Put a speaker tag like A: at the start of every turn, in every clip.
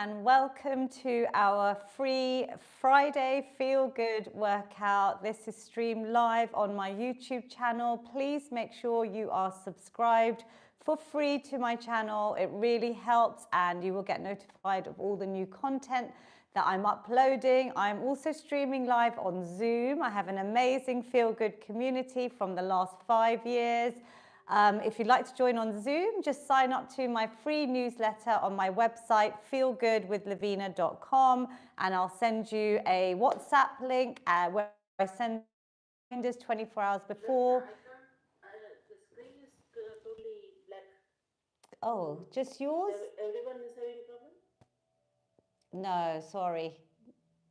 A: And welcome to our free Friday Feel Good workout. This is streamed live on my YouTube channel. Please make sure you are subscribed for free to my channel. It really helps and you will get notified of all the new content that I'm uploading. I'm also streaming live on Zoom. I have an amazing Feel Good community from the last 5 years. If you'd like to join on Zoom, just sign up to my free newsletter on my website, feelgoodwithlavina.com, and I'll send you a WhatsApp link where I send reminders 24 hours before.
B: The screen is totally black.
A: Oh, just yours?
B: Everyone is having a problem?
A: No, sorry.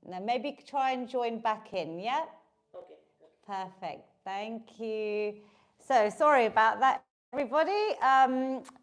A: No, maybe try and join back in, yeah?
B: Okay.
A: Perfect, thank you. So sorry about that, everybody.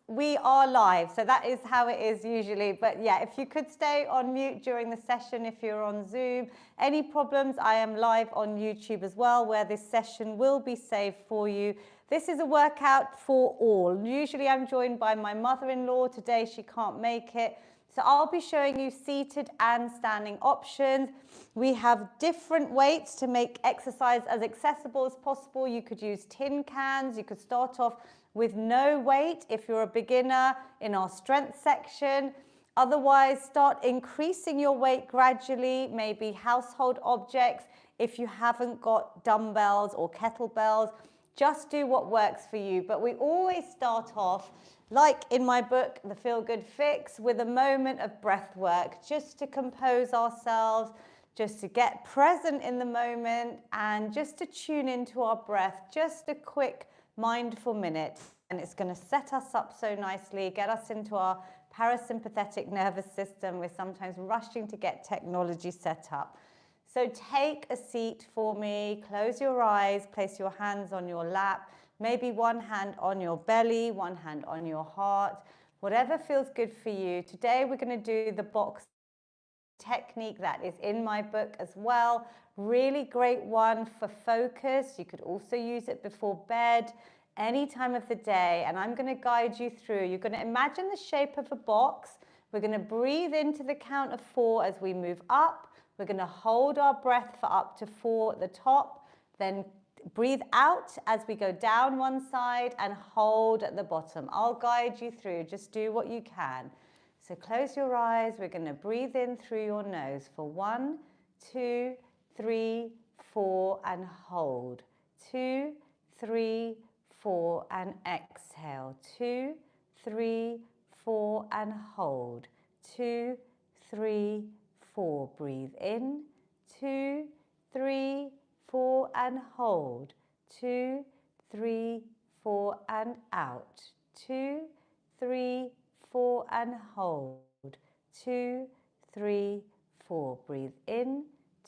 A: We are live, so that is how it is usually. But yeah, if you could stay on mute during the session, if you're on Zoom, any problems, I am live on YouTube as well, where this session will be saved for you. This is a workout for all. Usually I'm joined by my mother-in-law. Today she can't make it. So I'll be showing you seated and standing options. We have different weights to make exercise as accessible as possible. You could use tin cans. You could start off with no weight if you're a beginner in our strength section. Otherwise, start increasing your weight gradually, maybe household objects. If you haven't got dumbbells or kettlebells, just do what works for you. But we always start off, like in my book, The Feel Good Fix, with a moment of breath work, just to compose ourselves, just to get present in the moment, and just to tune into our breath, just a quick mindful minute. And it's going to set us up so nicely, get us into our parasympathetic nervous system. We're sometimes rushing to get technology set up. So take a seat for me, close your eyes, place your hands on your lap, maybe one hand on your belly, one hand on your heart, whatever feels good for you. Today we're going to do the box technique that is in my book as well. Really great one for focus. You could also use it before bed, any time of the day. And I'm going to guide you through. You're going to imagine the shape of a box. We're going to breathe into the count of 4 as we move up. We're going to hold our breath for up to 4 at the top, then breathe out as we go down one side and hold at the bottom. I'll guide you through. Just do what you can. So close your eyes. We're going to breathe in through your nose for 1, 2, 3, 4, and hold. 2, 3, 4, and exhale. 2, 3, 4, and hold. 2, 3, 4. Breathe in. 2, 3, 4, and hold. 2, 3, 4, and out. 2, 3, 4, and hold. 2, 3, 4. Breathe in.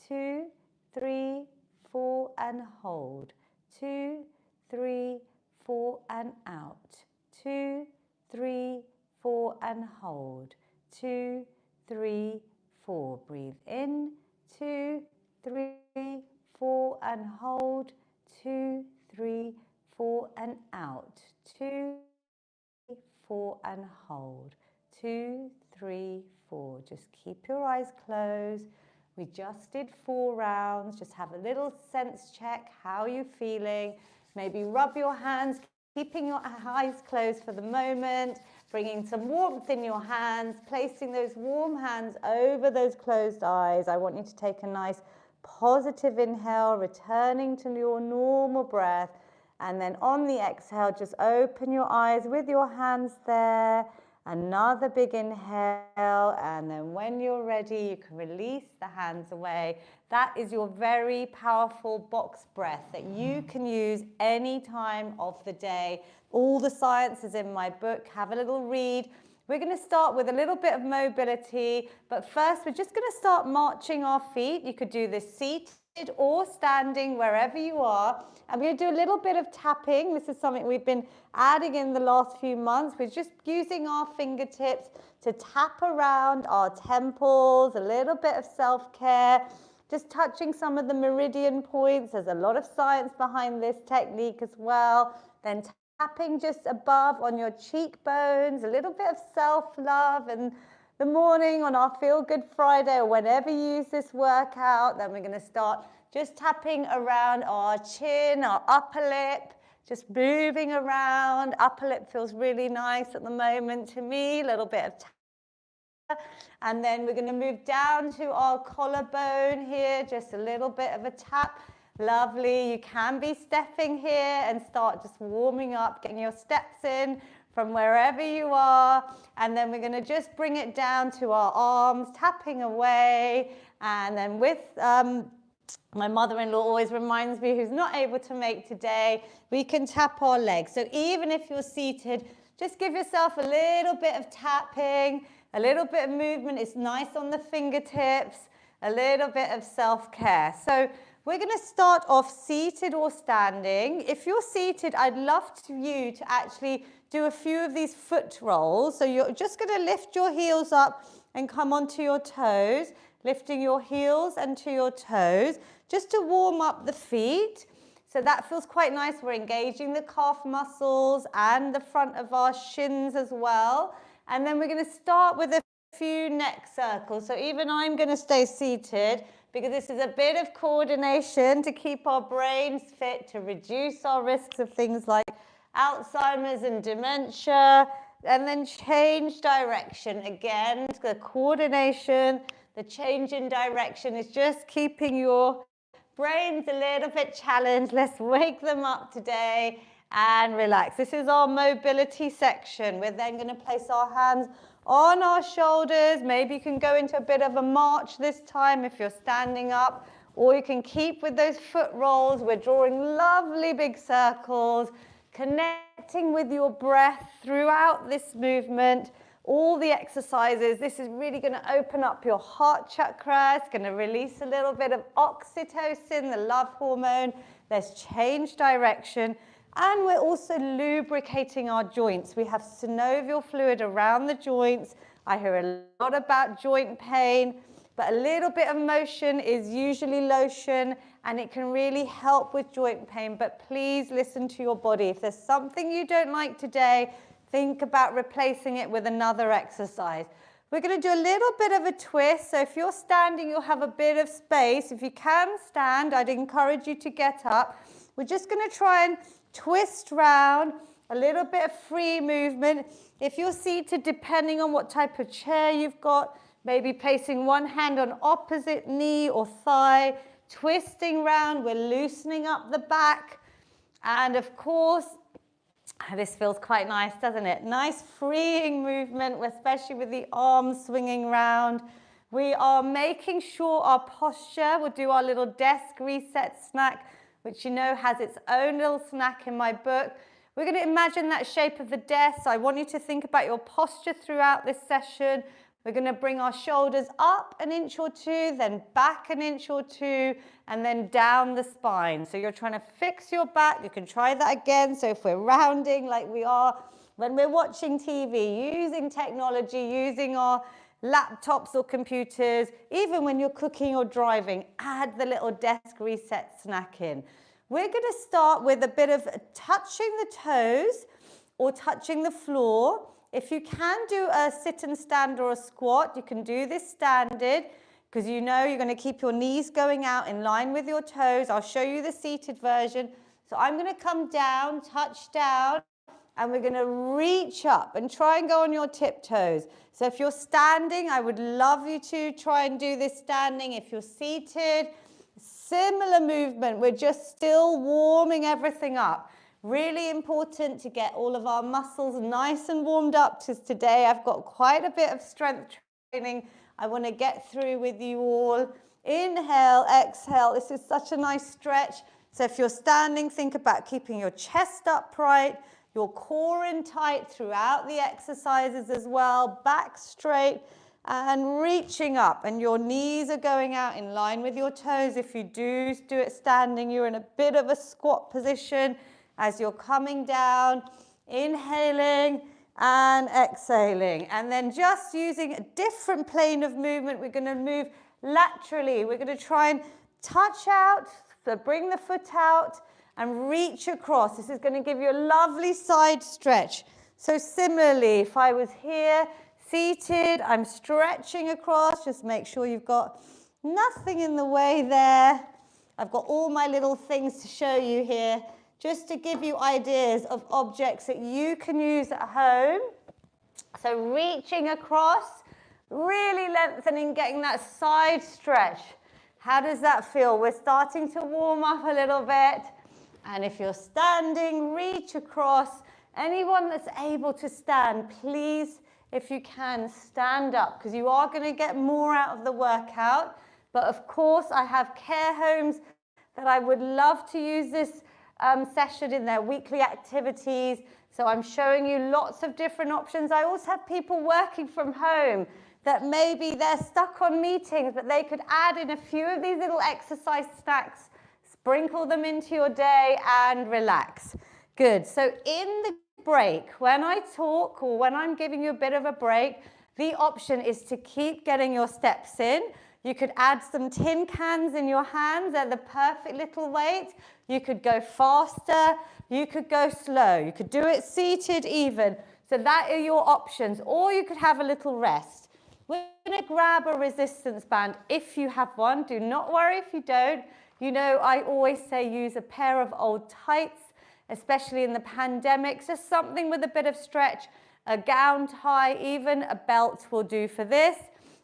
A: 2, 3, 4, and hold. 2, 3, 4, and out. 2, 3, 4, and hold. 2, 3, 4. Breathe in. 2, 3, 4, and hold. 2, 3, 4, and out. 2, 4, and hold. 2, 3, 4. Just keep your eyes closed. We just did 4 rounds. Just have a little sense check. How are you feeling? Maybe rub your hands, keeping your eyes closed for the moment, bringing some warmth in your hands, placing those warm hands over those closed eyes. I want you to take a nice positive inhale, returning to your normal breath. And then on the exhale, just open your eyes with your hands there. Another big inhale, and then when you're ready, you can release the hands away. That is your very powerful box breath that you can use any time of the day. All the science is in my book. Have a little read. We're going to start with a little bit of mobility, but first we're just going to start marching our feet. You could do this seated or standing, wherever you are. I'm going to do a little bit of tapping. This is something we've been adding in the last few months. We're just using our fingertips to tap around our temples, a little bit of self-care, just touching some of the meridian points. There's a lot of science behind this technique as well. Then tapping just above on your cheekbones, a little bit of self-love and the morning on our Feel Good Friday or whenever you use this workout, then we're going to start just tapping around our chin, our upper lip, just moving around. Upper lip feels really nice at the moment to me, a little bit of tap. And then we're going to move down to our collarbone here, just a little bit of a tap. Lovely. You can be stepping here and start just warming up, getting your steps in from wherever you are. And then we're going to just bring it down to our arms, tapping away. And then with my mother-in-law always reminds me, who's not able to make today, we can tap our legs. So even if you're seated, just give yourself a little bit of tapping, a little bit of movement. It's nice on the fingertips, a little bit of self-care. So we're going to start off seated or standing. If you're seated, I'd love you to actually do a few of these foot rolls. So you're just going to lift your heels up and come onto your toes, lifting your heels and to your toes, just to warm up the feet. So that feels quite nice. We're engaging the calf muscles and the front of our shins as well. And then we're going to start with a few neck circles. So even I'm going to stay seated, because this is a bit of coordination to keep our brains fit, to reduce our risks of things like Alzheimer's and dementia, and then change direction. Again, the coordination, the change in direction is just keeping your brains a little bit challenged. Let's wake them up today and relax. This is our mobility section. We're then going to place our hands on our shoulders. Maybe you can go into a bit of a march this time if you're standing up, or you can keep with those foot rolls. We're drawing lovely big circles, connecting with your breath throughout this movement. All the exercises, this is really going to open up your heart chakra. It's going to release a little bit of oxytocin, the love hormone. Let's change direction. And we're also lubricating our joints. We have synovial fluid around the joints. I hear a lot about joint pain, but a little bit of motion is usually lotion, and it can really help with joint pain. But please listen to your body. If there's something you don't like today, think about replacing it with another exercise. We're going to do a little bit of a twist. So if you're standing, you'll have a bit of space. If you can stand, I'd encourage you to get up. We're just going to try and twist round, a little bit of free movement. If you're seated, depending on what type of chair you've got, maybe placing one hand on opposite knee or thigh, twisting round. We're loosening up the back. And of course, this feels quite nice, doesn't it? Nice freeing movement, especially with the arms swinging round. We are making sure our posture, we'll do our little desk reset snack, which you know has its own little snack in my book. We're going to imagine that shape of the desk. I want you to think about your posture throughout this session. We're going to bring our shoulders up an inch or two, then back an inch or two, and then down the spine. So you're trying to fix your back. You can try that again. So if we're rounding like we are when we're watching TV, using technology, using our laptops or computers, even when you're cooking or driving, add the little desk reset snack in. We're going to start with a bit of touching the toes or touching the floor. If you can do a sit and stand or a squat, you can do this standard, because you know you're going to keep your knees going out in line with your toes. I'll show you the seated version. So I'm going to come down, touch down, and we're going to reach up and try and go on your tiptoes. So if you're standing, I would love you to try and do this standing. If you're seated, similar movement. We're just still warming everything up. Really important to get all of our muscles nice and warmed up, because today I've got quite a bit of strength training I want to get through with you all. Inhale, exhale. This is such a nice stretch. So if you're standing, think about keeping your chest upright, your core in tight throughout the exercises as well, back straight and reaching up, and your knees are going out in line with your toes. If you do it standing, you're in a bit of a squat position as you're coming down, inhaling and exhaling. And then just using a different plane of movement, we're going to move laterally. We're going to try and touch out, so bring the foot out and reach across. This is going to give you a lovely side stretch. So similarly, if I was here, Seated, I'm stretching across. Just make sure you've got nothing in the way there. I've got all my little things to show you here, just to give you ideas of objects that you can use at home. So reaching across, really lengthening, getting that side stretch. How does that feel? We're starting to warm up a little bit. And if you're standing, reach across. Anyone that's able to stand, please, if you can, stand up, because you are going to get more out of the workout. But of course, I have care homes that I would love to use this session in their weekly activities. So I'm showing you lots of different options. I also have people working from home that maybe they're stuck on meetings, but they could add in a few of these little exercise snacks, sprinkle them into your day and relax. Good. So in the break, when I talk or when I'm giving you a bit of a break, the option is to keep getting your steps in. You could add some tin cans in your hands. They're the perfect little weight. You could go faster. You could go slow. You could do it seated even. So that are your options. Or you could have a little rest. We're going to grab a resistance band if you have one. Do not worry if you don't. You know, I always say use a pair of old tights, especially in the pandemic. Just something with a bit of stretch. A gown tie, even a belt will do for this.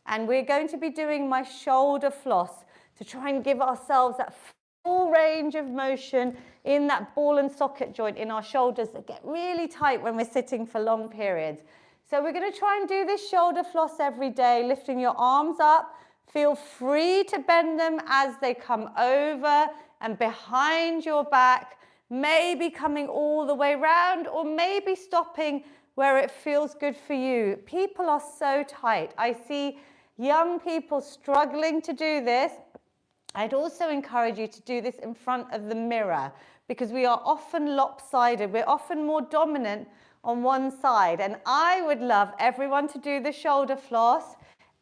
A: And we're going to be doing my shoulder floss to try and give ourselves that full range of motion in that ball and socket joint in our shoulders that get really tight when we're sitting for long periods. So we're going to try and do this shoulder floss every day, lifting your arms up. Feel free to bend them as they come over and behind your back, maybe coming all the way round or maybe stopping where it feels good for you. People are so tight. I see young people struggling to do this. I'd also encourage you to do this in front of the mirror because we are often lopsided. We're often more dominant on one side. And I would love everyone to do the shoulder floss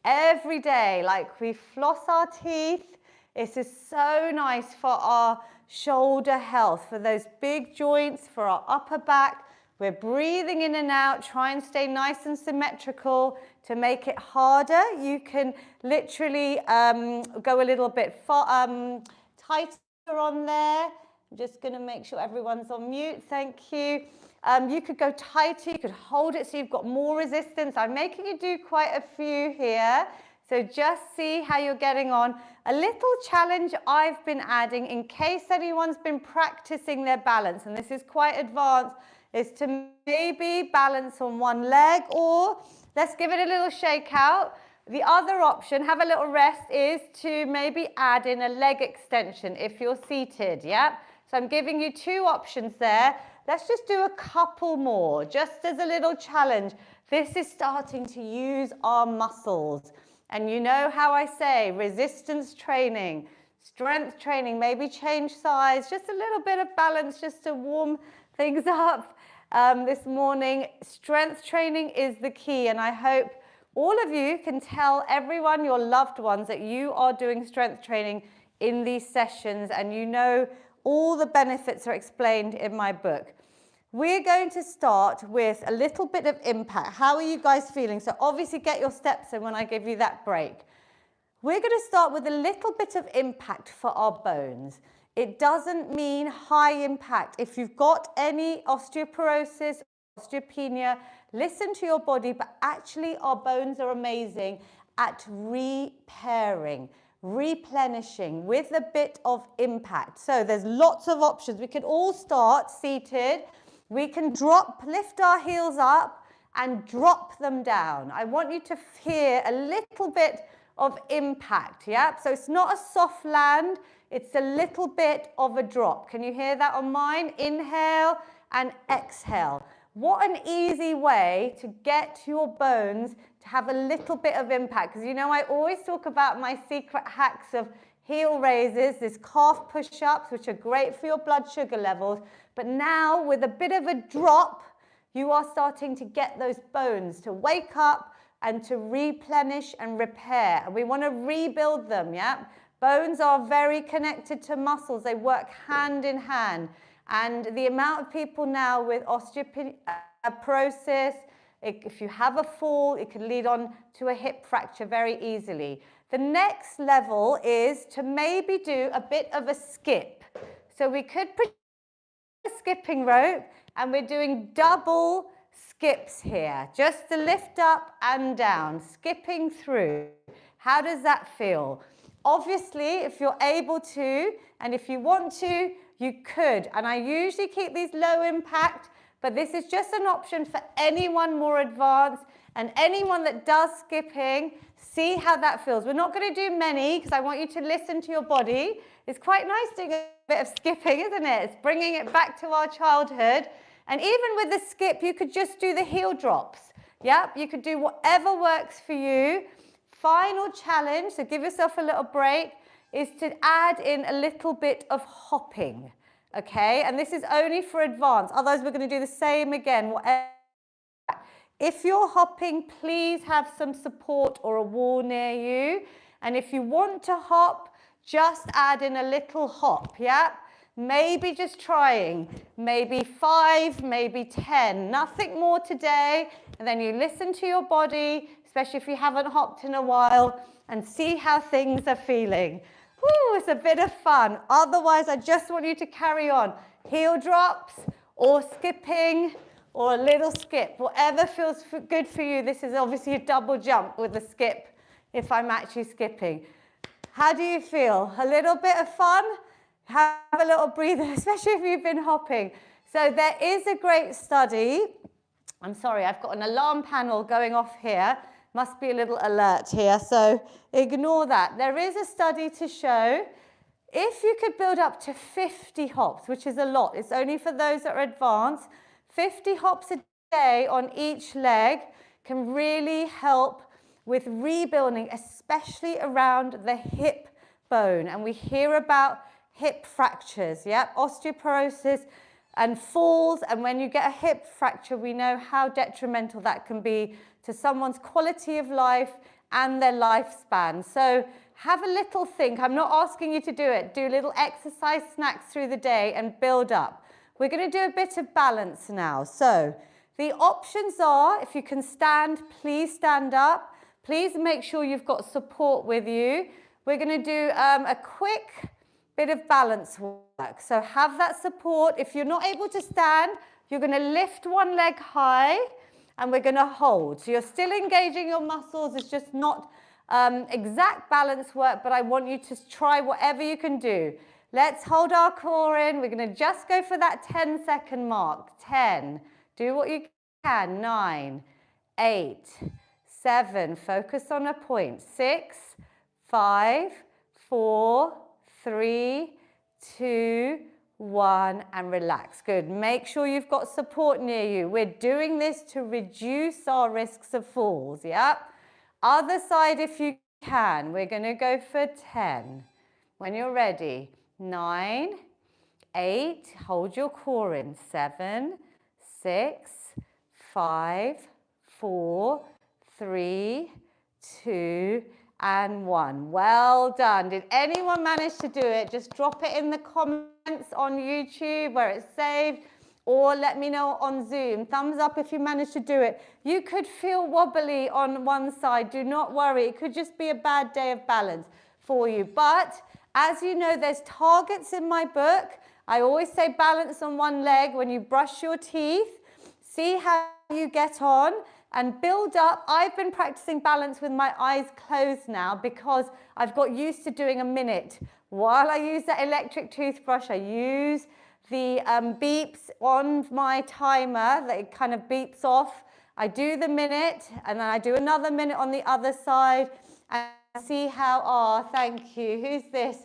A: every day. Like we floss our teeth. This is so nice for our shoulder health, for those big joints, for our upper back. We're breathing in and out, try and stay nice and symmetrical. To make it harder, you can literally go a little bit tighter on there. I'm just going to make sure everyone's on mute. Thank you. You could go tighter, you could hold it so you've got more resistance. I'm making you do quite a few here. So just see how you're getting on. A little challenge I've been adding in case anyone's been practicing their balance, and this is quite advanced, is to maybe balance on one leg, or let's give it a little shake out. The other option, have a little rest, is to maybe add in a leg extension if you're seated, yeah? So I'm giving you two options there. Let's just do a couple more, just as a little challenge. This is starting to use our muscles. And you know how I say resistance training, strength training, maybe change size, just a little bit of balance just to warm things up this morning. Strength training is the key, and I hope all of you can tell everyone, your loved ones, that you are doing strength training in these sessions, and you know all the benefits are explained in my book. We're going to start with a little bit of impact. How are you guys feeling? So obviously get your steps in when I give you that break. We're going to start with a little bit of impact for our bones. It doesn't mean high impact. If you've got any osteoporosis, osteopenia, listen to your body, but actually our bones are amazing at repairing, replenishing with a bit of impact. So there's lots of options. We can all start seated. We can lift our heels up and drop them down. I want you to hear a little bit of impact, yeah? So it's not a soft land, it's a little bit of a drop. Can you hear that on mine? Inhale and exhale. What an easy way to get your bones to have a little bit of impact. Because you know, I always talk about my secret hacks of heel raises, this calf push-ups, which are great for your blood sugar levels. But now with a bit of a drop, you are starting to get those bones to wake up and to replenish and repair. And we want to rebuild them, yeah? Bones are very connected to muscles. They work hand in hand. And the amount of people now with osteoporosis, If you have a fall, it can lead on to a hip fracture very easily. The next level is to maybe do a bit of a skip. So we could a skipping rope, and we're doing double skips here, just to lift up and down, skipping through. How does that feel? Obviously, if you're able to, and if you want to, you could. And I usually keep these low impact, but this is just an option for anyone more advanced and anyone that does skipping. See how that feels. We're not going to do many because I want you to listen to your body. It's quite nice doing a bit of skipping, isn't it? It's bringing it back to our childhood. And even with the skip, you could just do the heel drops. Yep, you could do whatever works for you. Final challenge, so give yourself a little break, is to add in a little bit of hopping. Okay, and this is only for advanced. Otherwise, we're going to do the same again. If you're hopping, please have some support or a wall near you. And if you want to hop, just add in a little hop, yeah? Maybe just trying, maybe 5, maybe 10, nothing more today. And then you listen to your body, especially if you haven't hopped in a while, and see how things are feeling. Woo, it's a bit of fun. Otherwise, I just want you to carry on. Heel drops or skipping or a little skip, whatever feels good for you. This is obviously a double jump with a skip if I'm actually skipping. How do you feel? A little bit of fun? Have a little breather, especially if you've been hopping. So there is a great study. I'm sorry, I've got an alarm panel going off here. Must be a little alert here, so ignore that. There is a study to show if you could build up to 50 hops, which is a lot. It's only for those that are advanced. 50 hops a day on each leg can really help with rebuilding, especially around the hip bone. And we hear about hip fractures, yeah, osteoporosis and falls. And when you get a hip fracture, we know how detrimental that can be to someone's quality of life and their lifespan. So have a little think. I'm not asking you to do it. Do little exercise snacks through the day and build up. We're going to do a bit of balance now. So the options are, if you can stand, please stand up. Please make sure you've got support with you. We're going to do a quick bit of balance work. So have that support. If you're not able to stand, you're going to lift one leg high and we're going to hold. So you're still engaging your muscles. It's just not exact balance work, but I want you to try whatever you can do. Let's hold our core in. We're going to just go for that 10-second mark. 10. Do what you can. 9, 8, 7. Focus on a point. 6, 5, 4, 3, 2, 1, and relax. Good. Make sure you've got support near you. We're doing this to reduce our risks of falls. Yep. Other side if you can. We're going to go for 10. When you're ready. 9, 8, hold your core in. 7, 6, 5, 4, 3, 2, and 1. Well done. Did anyone manage to do it? Just drop it in the comments on YouTube where it's saved, or let me know on Zoom. Thumbs up if you managed to do it. You could feel wobbly on one side. Do not worry. It could just be a bad day of balance for you. But as you know, there's targets in my book. I always say balance on one leg when you brush your teeth. See how you get on and build up. I've been practicing balance with my eyes closed now because I've got used to doing a minute. While I use that electric toothbrush, I use the beeps on my timer that it kind of beeps off. I do the minute and then I do another minute on the other side and see how, thank you. Who's this?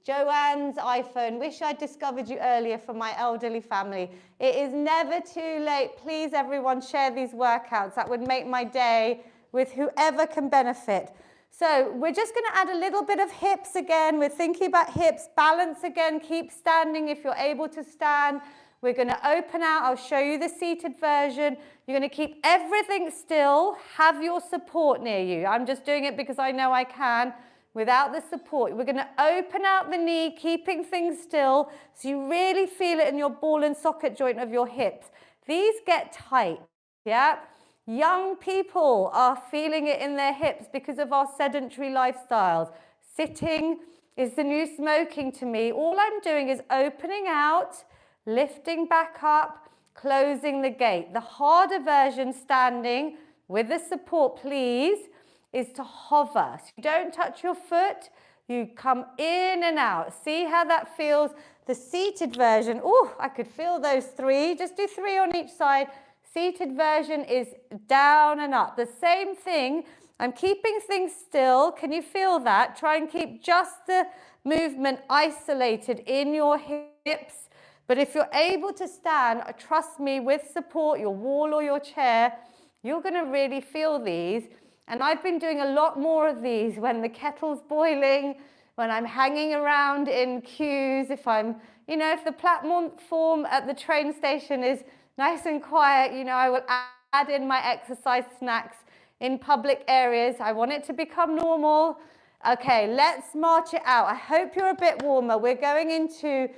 A: Joanne's iPhone. Wish I'd discovered you earlier for my elderly family. It is never too late. Please, everyone, share these workouts. That would make my day with whoever can benefit. So we're just going to add a little bit of hips again. We're thinking about hips. Balance again. Keep standing if you're able to stand. We're going to open out. I'll show you the seated version. You're going to keep everything still. Have your support near you. I'm just doing it because I know I can. Without the support, we're going to open out the knee, keeping things still so you really feel it in your ball and socket joint of your hips. These get tight, yeah? Young people are feeling it in their hips because of our sedentary lifestyles. Sitting is the new smoking to me. All I'm doing is opening out, lifting back up, closing the gate. The harder version, standing with the support, please, is to hover. So you don't touch your foot, you come in and out. See how that feels? The seated version, oh, I could feel those three. Just do 3 on each side. Seated version is down and up. The same thing, I'm keeping things still. Can you feel that? Try and keep just the movement isolated in your hips. But if you're able to stand, trust me, with support, your wall or your chair, you're going to really feel these. And I've been doing a lot more of these when the kettle's boiling, when I'm hanging around in queues, if I'm, if the platform at the train station is nice and quiet, I will add in my exercise snacks in public areas. I want it to become normal. Okay, let's march it out. I hope you're a bit warmer. We're going into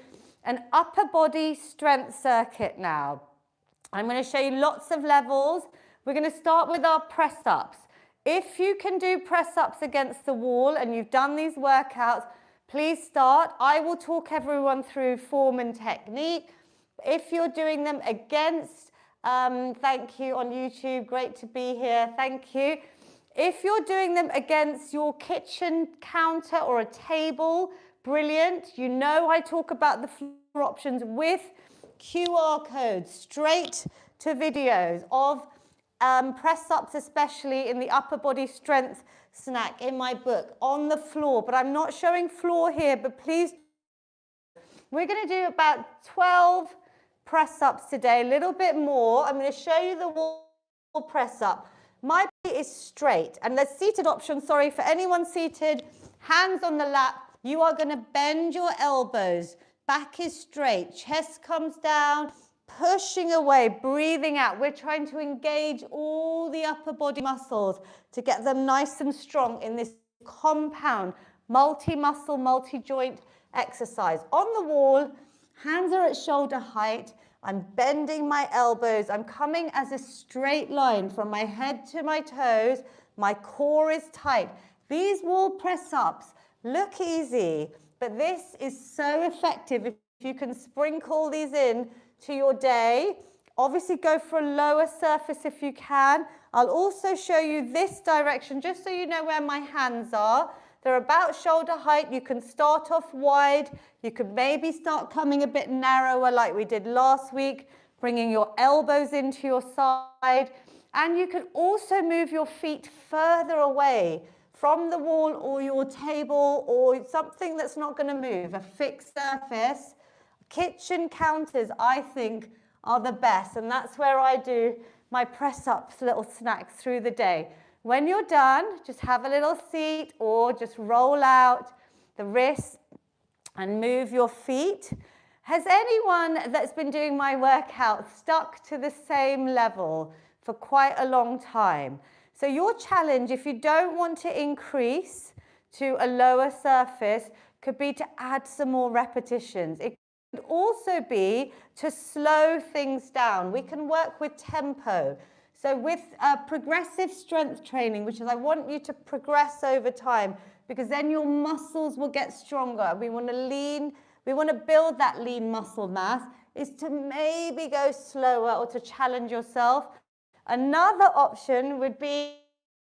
A: an upper body strength circuit now. I'm going to show you lots of levels. We're going to start with our press-ups. If you can do press-ups against the wall and you've done these workouts, please start. I will talk everyone through form and technique. If you're doing them against, thank you on YouTube, great to be here, thank you. If you're doing them against your kitchen counter or a table, brilliant. I talk about the floor options with QR codes straight to videos of press-ups, especially in the upper body strength snack in my book, on the floor. But I'm not showing floor here, but please, we're going to do about 12 press-ups today, a little bit more. I'm going to show you the wall press-up. My body is straight, and the seated option, sorry, for anyone seated, hands on the lap, you are going to bend your elbows. Back is straight, chest comes down, pushing away, breathing out. We're trying to engage all the upper body muscles to get them nice and strong in this compound, multi-muscle, multi-joint exercise. On the wall, hands are at shoulder height. I'm bending my elbows. I'm coming as a straight line from my head to my toes. My core is tight. These wall press-ups look easy, but this is so effective if you can sprinkle these in to your day. Obviously go for a lower surface if you can. I'll also show you this direction just so you know where my hands are. They're about shoulder height. You can start off wide. You could maybe start coming a bit narrower like we did last week, bringing your elbows into your side. And you can also move your feet further away from the wall or your table or something that's not going to move, a fixed surface. Kitchen counters, I think, are the best. And that's where I do my press-ups, little snacks through the day. When you're done, just have a little seat or just roll out the wrists and move your feet. Has anyone that's been doing my workout stuck to the same level for quite a long time? So your challenge, if you don't want to increase to a lower surface, could be to add some more repetitions. It could also be to slow things down. We can work with tempo. So with progressive strength training, which is I want you to progress over time, because then your muscles will get stronger. We want to build that lean muscle mass, is to maybe go slower or to challenge yourself. Another option would be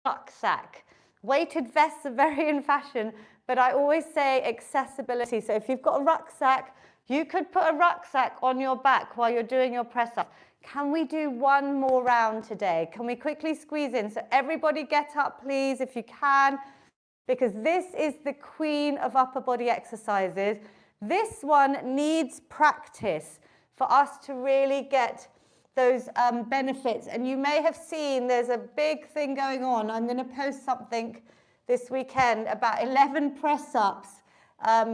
A: rucksack. Weighted vests are very in fashion, but I always say accessibility. So if you've got a rucksack, you could put a rucksack on your back while you're doing your press-up. Can we do one more round today? Can we quickly squeeze in? So everybody get up, please, if you can, because this is the queen of upper body exercises. This one needs practice for us to really get those benefits. And you may have seen there's a big thing going on. I'm going to post something this weekend about 11 press-ups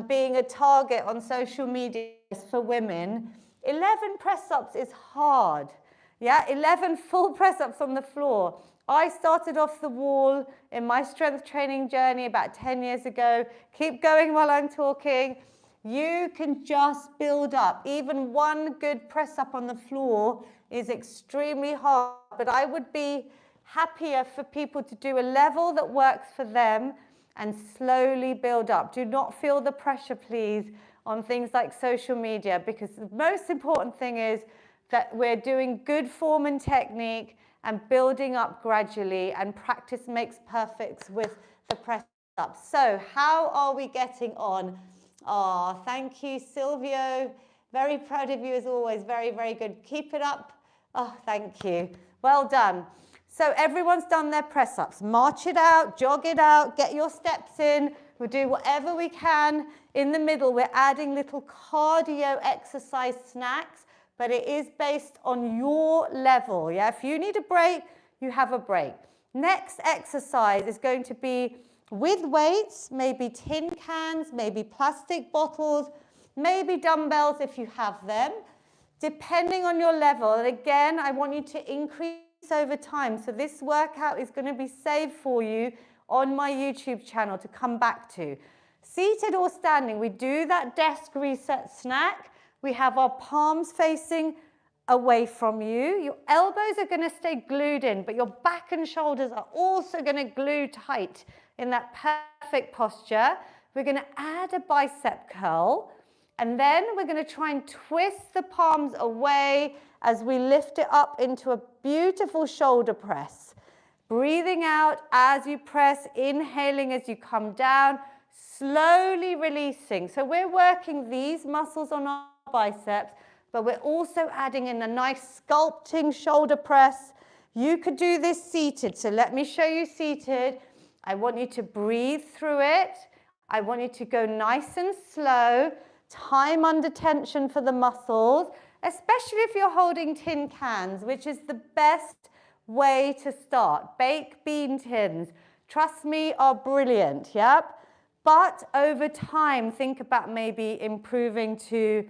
A: being a target on social media for women. 11 press-ups is hard. Yeah, 11 full press-ups on the floor. I started off the wall in my strength training journey about 10 years ago. Keep going while I'm talking. You can just build up. Even one good press up on the floor is extremely hard, but I would be happier for people to do a level that works for them and slowly build up. Do not feel the pressure, please, on things like social media, because the most important thing is that we're doing good form and technique and building up gradually, and practice makes perfect with the press up. So how are we getting on? Oh, thank you, Silvio. Very proud of you as always. Very, very good. Keep it up. Oh, thank you. Well done. So everyone's done their press ups. March it out, jog it out, get your steps in. We'll do whatever we can. In the middle, we're adding little cardio exercise snacks, but it is based on your level. Yeah, if you need a break, you have a break. Next exercise is going to be with weights, maybe tin cans, maybe plastic bottles, maybe dumbbells if you have them, depending on your level. And again, I want you to increase over time. So this workout is going to be saved for you on my YouTube channel to come back to. Seated or standing, we do that desk reset snack. We have our palms facing away from you. Your elbows are going to stay glued in, but your back and shoulders are also going to glue tight in that perfect posture. We're going to add a bicep curl, and then we're going to try and twist the palms away as we lift it up into a beautiful shoulder press. Breathing out as you press, inhaling as you come down, slowly releasing. So we're working these muscles on our biceps, but we're also adding in a nice sculpting shoulder press. You could do this seated, so let me show you seated. I want you to breathe through it. I want you to go nice and slow, time under tension for the muscles, especially if you're holding tin cans, which is the best way to start. Baked bean tins, trust me, are brilliant, yep. But over time, think about maybe improving to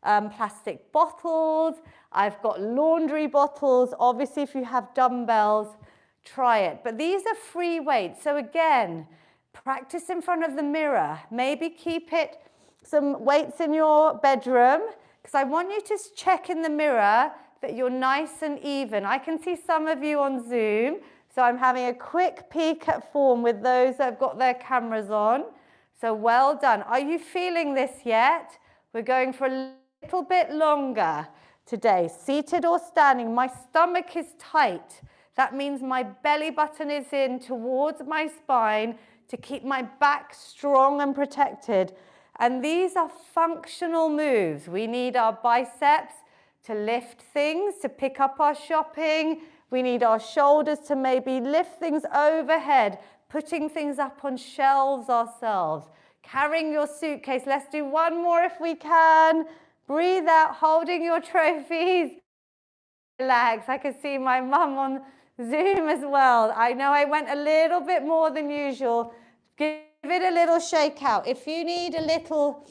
A: plastic bottles. I've got laundry bottles. Obviously, if you have dumbbells, try it. But these are free weights. So again, practice in front of the mirror. Maybe keep it some weights in your bedroom, because I want you to check in the mirror that you're nice and even. I can see some of you on Zoom, so I'm having a quick peek at form with those that have got their cameras on. So well done. Are you feeling this yet? We're going for a little bit longer today. Seated or standing, my stomach is tight. That means my belly button is in towards my spine to keep my back strong and protected. And these are functional moves. We need our biceps to lift things, to pick up our shopping. We need our shoulders to maybe lift things overhead, putting things up on shelves ourselves, carrying your suitcase. Let's do one more if we can. Breathe out, holding your trophies. Relax. I can see my mum on Zoom as well. I know I went a little bit more than usual. Give it a little shake out. If you need a little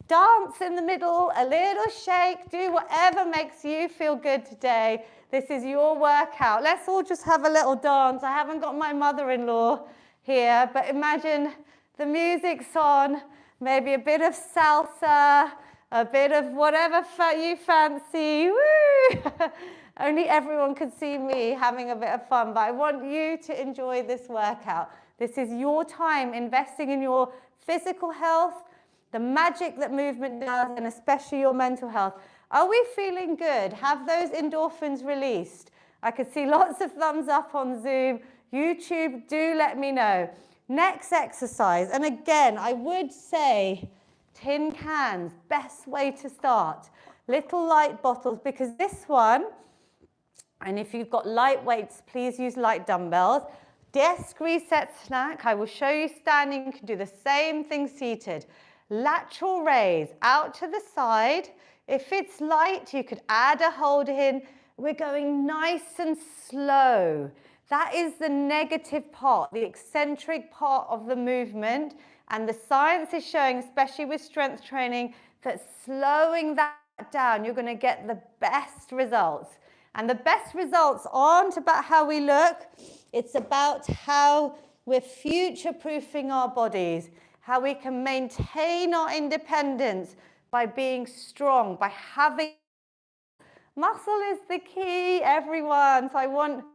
A: dance in the middle, a little shake, do whatever makes you feel good today. This is your workout. Let's all just have a little dance. I haven't got my mother-in-law here, but imagine the music's on, maybe a bit of salsa, a bit of whatever you fancy. Woo! Only everyone can see me having a bit of fun, but I want you to enjoy this workout. This is your time investing in your physical health, the magic that movement does, and especially your mental health. Are we feeling good? Have those endorphins released? I can see lots of thumbs up on Zoom. YouTube, do let me know. Next exercise, and again, I would say tin cans, best way to start. Little light bottles, because this one, and if you've got light weights, please use light dumbbells. Desk reset snack, I will show you standing. You can do the same thing seated. Lateral raise, out to the side. If it's light, you could add a hold in. We're going nice and slow. That is the negative part, the eccentric part of the movement. And the science is showing, especially with strength training, that slowing that down, you're going to get the best results. And the best results aren't about how we look. It's about how we're future-proofing our bodies, how we can maintain our independence by being strong, by having muscle is the key, everyone. So I want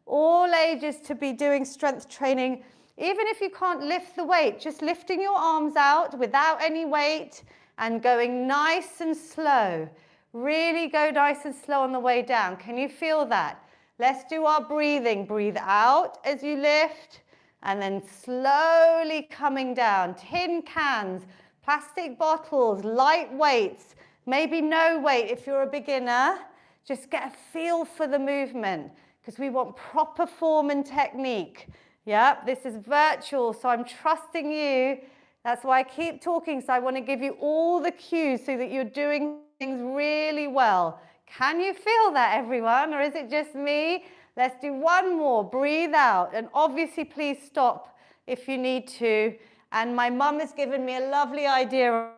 A: all ages to be doing strength training. Even if you can't lift the weight, just lifting your arms out without any weight and going nice and slow. Really go nice and slow on the way down. Can you feel that? Let's do our breathing. Breathe out as you lift and then slowly coming down. Tin cans, plastic bottles, light weights, maybe no weight if you're a beginner. Just get a feel for the movement because we want proper form and technique. Yeah, this is virtual, so I'm trusting you. That's why I keep talking, so I want to give you all the cues so that you're doing things really well. Can you feel that, everyone, or is it just me? Let's do one more. Breathe out, and obviously please stop if you need to. And my mum has given me a lovely idea.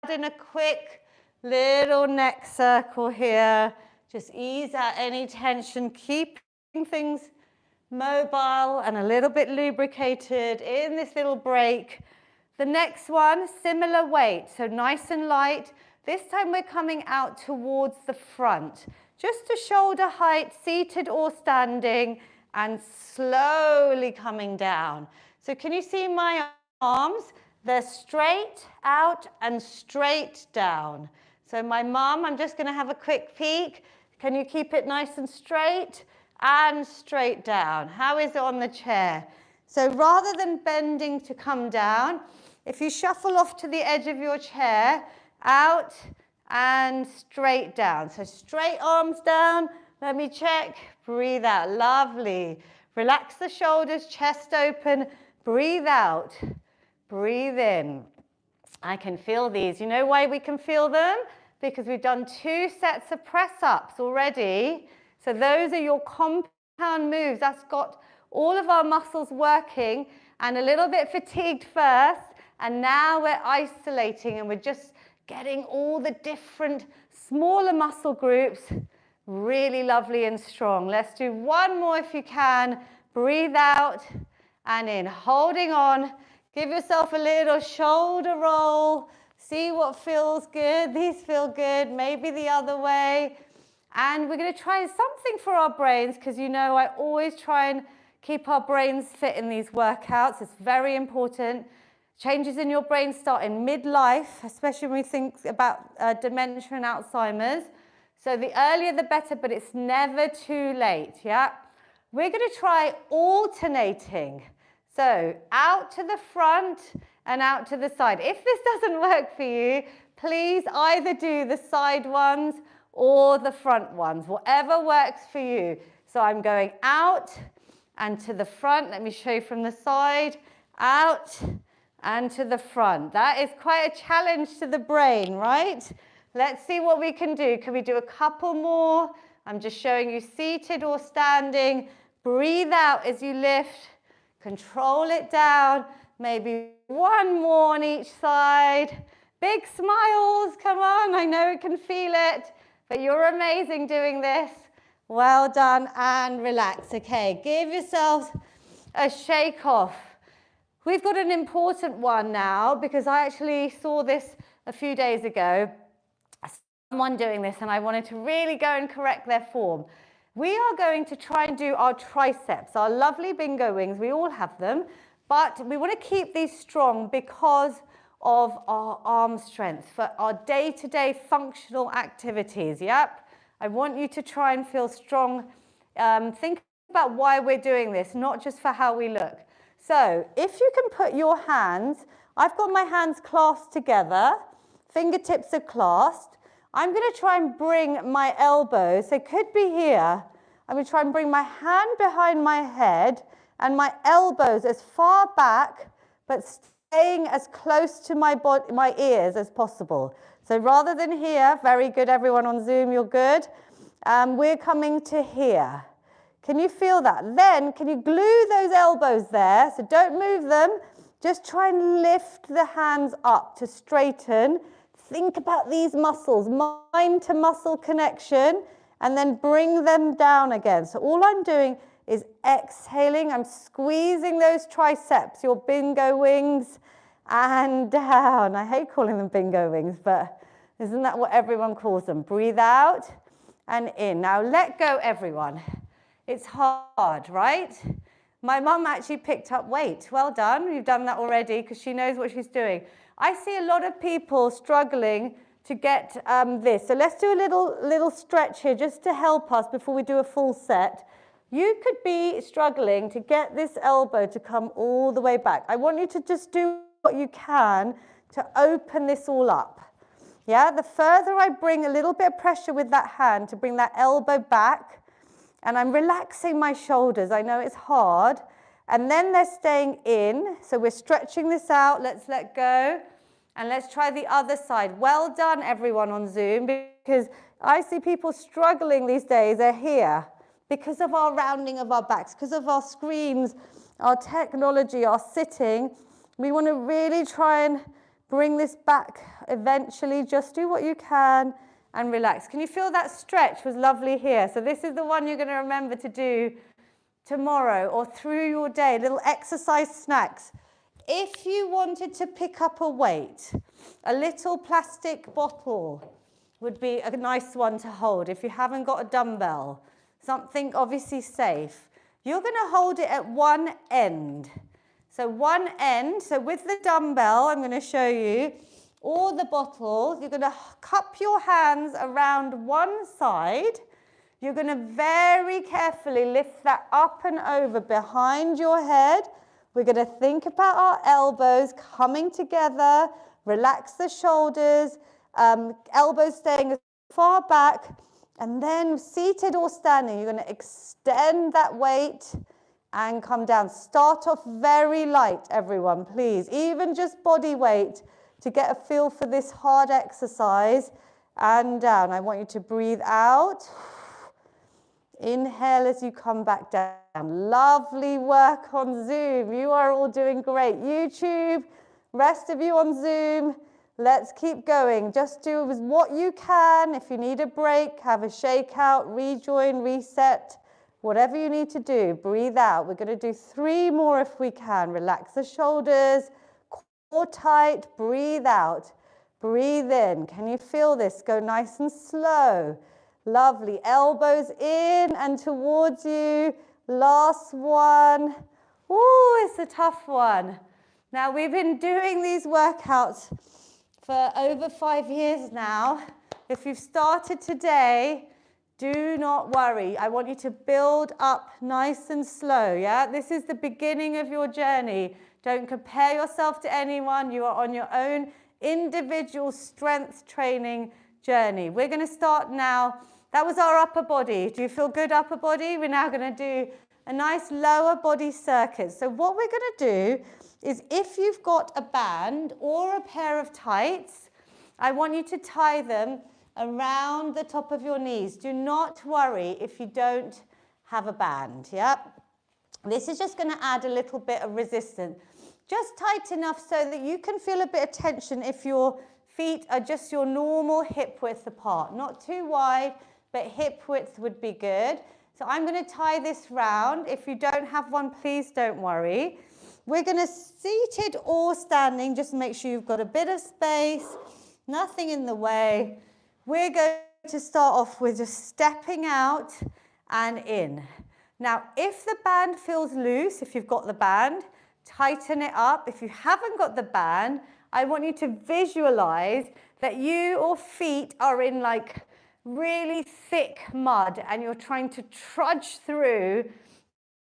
A: Add in a quick little neck circle here. Just ease out any tension, keeping things mobile and a little bit lubricated in this little break. The next one, similar weight, so nice and light. This time we're coming out towards the front, just to shoulder height, seated or standing, and slowly coming down. So can you see my arms? They're straight out and straight down. So my mum, I'm just going to have a quick peek. Can you keep it nice and straight down? How is it on the chair? So rather than bending to come down, if you shuffle off to the edge of your chair, out and straight down. So straight arms down. Let me check. Breathe out. Lovely. Relax the shoulders, chest open. Breathe out. Breathe in. I can feel these. You know why we can feel them? Because we've done 2 sets of press-ups already. So those are your compound moves. That's got all of our muscles working and a little bit fatigued first. And now we're isolating and we're just getting all the different smaller muscle groups really lovely and strong. Let's do one more if you can. Breathe out and in. Holding on. Give yourself a little shoulder roll. See what feels good. These feel good. Maybe the other way. And we're going to try something for our brains because you know I always try and keep our brains fit in these workouts. It's very important. Changes in your brain start in midlife, especially when we think about dementia and Alzheimer's. So the earlier the better, but it's never too late, yeah? We're going to try alternating. So out to the front and out to the side. If this doesn't work for you, please either do the side ones or the front ones, whatever works for you. So I'm going out and to the front. Let me show you from the side. Out and to the front. That is quite a challenge to the brain, right? Let's see what we can do. Can we do a couple more? I'm just showing you seated or standing. Breathe out as you lift. Control it down. Maybe one more on each side. Big smiles, come on. I know it can feel it, but you're amazing doing this. Well done, and relax. Okay, give yourselves a shake off. We've got an important one now because I actually saw this a few days ago. Someone doing this and I wanted to really go and correct their form. We are going to try and do our triceps, our lovely bingo wings. We all have them, but we want to keep these strong because of our arm strength for our day-to-day functional activities. Yep. I want you to try and feel strong. Think about why we're doing this, not just for how we look. So if you can put your hands, I've got my hands clasped together, fingertips are clasped. I'm going to try and bring my elbows, they could be here. I'm going to try and bring my hand behind my head and my elbows as far back, but staying as close to my ears as possible. So rather than here, very good everyone on Zoom, you're good. We're coming to here. Can you feel that? Then, can you glue those elbows there? So don't move them. Just try and lift the hands up to straighten. Think about these muscles, mind to muscle connection, and then bring them down again. So all I'm doing is exhaling. I'm squeezing those triceps, your bingo wings, and down. I hate calling them bingo wings, but isn't that what everyone calls them? Breathe out and in. Now let go, everyone. It's hard, right? My mum actually picked up weight. Well done, you've done that already because she knows what she's doing. I see a lot of people struggling to get this. So let's do a little stretch here just to help us before we do a full set. You could be struggling to get this elbow to come all the way back. I want you to just do what you can to open this all up. Yeah, the further I bring a little bit of pressure with that hand to bring that elbow back, and I'm relaxing my shoulders. I know it's hard. And then they're staying in. So we're stretching this out. Let's let go. And let's try the other side. Well done, everyone on Zoom, because I see people struggling these days. They're here because of our rounding of our backs, because of our screens, our technology, our sitting. We want to really try and bring this back eventually. Just do what you can and relax. Can you feel that stretch was lovely here? So this is the one you're going to remember to do tomorrow or through your day, little exercise snacks. If you wanted to pick up a weight, a little plastic bottle would be a nice one to hold. If you haven't got a dumbbell, something obviously safe. You're going to hold it at one end. So one end, so with the dumbbell, I'm going to show you, or the bottle, you're going to cup your hands around one side. You're going to very carefully lift that up and over behind your head. We're going to think about our elbows coming together, relax the shoulders, elbows staying as far back, and then seated or standing, you're going to extend that weight and come down. Start off very light, everyone, please. Even just body weight to get a feel for this hard exercise. And down. I want you to breathe out. Inhale as you come back down. Lovely work on Zoom. You are all doing great. YouTube, rest of you on Zoom, let's keep going. Just do what you can. If you need a break, have a shakeout, rejoin, reset, whatever you need to do. Breathe out. We're going to do 3 more if we can. Relax the shoulders, core tight, breathe out. Breathe in. Can you feel this? Go nice and slow. Lovely. Elbows in and towards you. Last one. Ooh, it's a tough one. Now, we've been doing these workouts for over 5 years now. If you've started today, do not worry. I want you to build up nice and slow, yeah? This is the beginning of your journey. Don't compare yourself to anyone. You are on your own individual strength training journey. We're going to start now. That was our upper body. Do you feel good, upper body? We're now going to do a nice lower body circuit. So what we're going to do is, if you've got a band or a pair of tights, I want you to tie them around the top of your knees. Do not worry if you don't have a band, yeah? This is just going to add a little bit of resistance. Just tight enough so that you can feel a bit of tension if your feet are just your normal hip width apart. Not too wide, but hip width would be good. So I'm going to tie this round. If you don't have one, please don't worry. We're going to, seated or standing, just make sure you've got a bit of space, nothing in the way. We're going to start off with just stepping out and in. Now, if the band feels loose, if you've got the band, tighten it up. If you haven't got the band, I want you to visualize that your feet are in like really thick mud and you're trying to trudge through.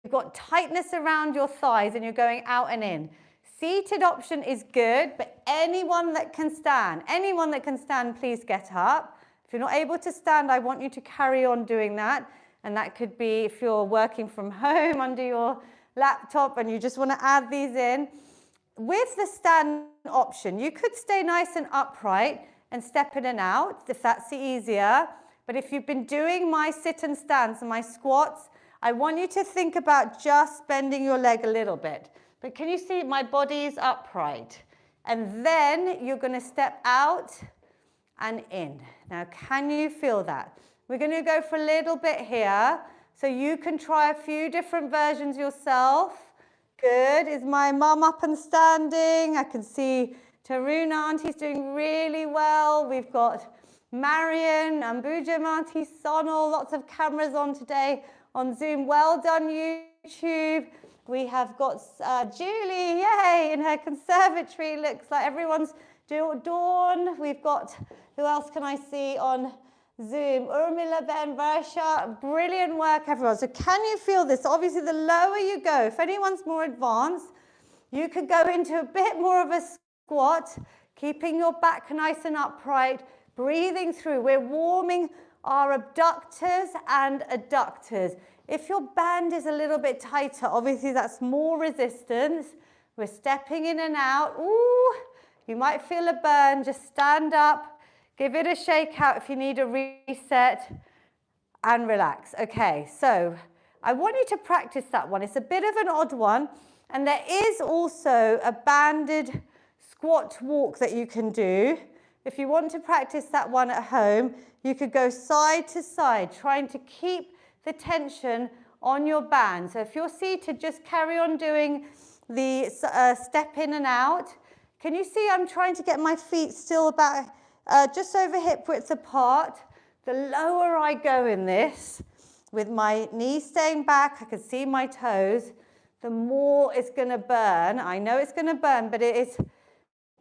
A: You've got tightness around your thighs and you're going out and in. Seated option is good, but anyone that can stand, please get up. If you're not able to stand, I want you to carry on doing that. And that could be if you're working from home under your laptop and you just want to add these in. With the stand option, you could stay nice and upright and step in and out if that's easier. But if you've been doing my sit and stands and my squats, I want you to think about just bending your leg a little bit. But can you see my body is upright? And then you're going to step out and in. Now, can you feel that? We're going to go for a little bit here. So you can try a few different versions yourself. Good. Is my mum up and standing? I can see Taruna Auntie's doing really well. We've got Marion and Bujam Auntie Sonal. Lots of cameras on today on Zoom. Well done, YouTube. We have got Julie, yay, in her conservatory. Looks like everyone's doing Dawn. We've got, who else can I see on Zoom? Urmila Ben Varsha. Brilliant work, everyone. So can you feel this? Obviously, the lower you go, if anyone's more advanced, you could go into a bit more of a squat, keeping your back nice and upright, breathing through. We're warming our abductors and adductors. If your band is a little bit tighter, obviously that's more resistance. We're stepping in and out. Ooh, you might feel a burn. Just stand up, give it a shake out if you need a reset, and relax. Okay, so I want you to practice that one. It's a bit of an odd one, and there is also a banded squat walk that you can do. If you want to practice that one at home, you could go side to side, trying to keep the tension on your band. So if you're seated, just carry on doing the step in and out. Can you see I'm trying to get my feet still about just over hip width apart? The lower I go in this, with my knees staying back, I can see my toes, the more it's going to burn. I know it's going to burn, but it is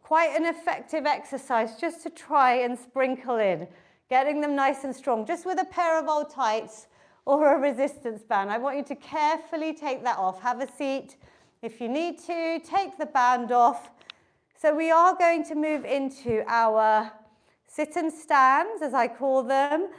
A: quite an effective exercise just to try and sprinkle in, getting them nice and strong, just with a pair of old tights or a resistance band. I want you to carefully take that off. Have a seat if you need to. Take the band off. So we are going to move into our sit and stands, as I call them,